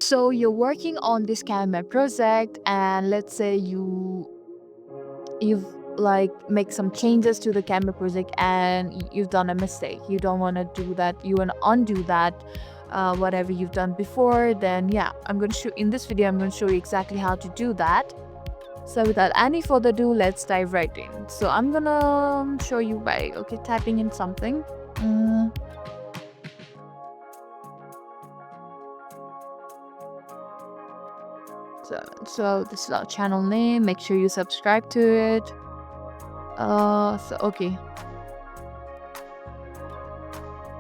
So you're working on this Canva project, and let's say you've like make some changes to the Canva project, and you've done a mistake. You don't want to do that. You want to undo that, whatever you've done before. Then yeah, I'm going to show in this video. I'm going to show you exactly how to do that. So without any further ado, let's dive right in. So I'm gonna show you by typing in something. Mm, so this is our channel name. Make sure you subscribe to it. Okay.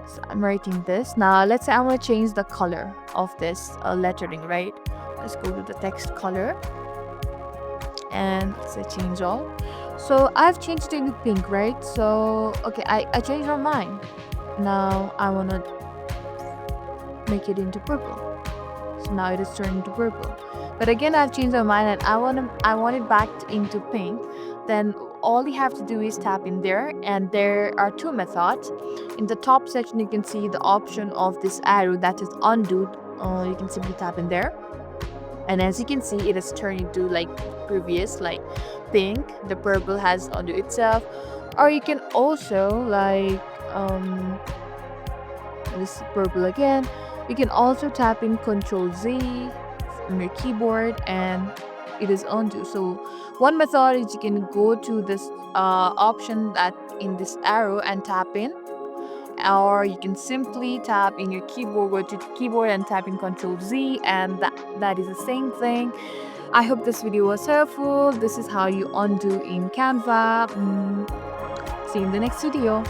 So I'm writing this. Now let's say I want to change the color of this lettering, right? Let's go to the text color and say change all. So I've changed it to pink, right? So okay, I changed my mind. Now I want to make it into purple. So now it is turned into purple. But again, I've changed my mind and I want it back into pink. Then all you have to do is tap in there, and there are two methods. In the top section, you can see the option of this arrow that is undo. You can simply tap in there, and as you can see, it has turned into like previous, like pink. The purple has undo itself. Or you can also like this purple again. You can also tap in Control Z from your keyboard and it is undo. So one method is you can go to this option that in this arrow and tap in, or you can simply tap in your keyboard, go to the keyboard and tap in Control Z, and that is the same thing. I hope this video was helpful. This is how you undo in Canva. See you in the next video.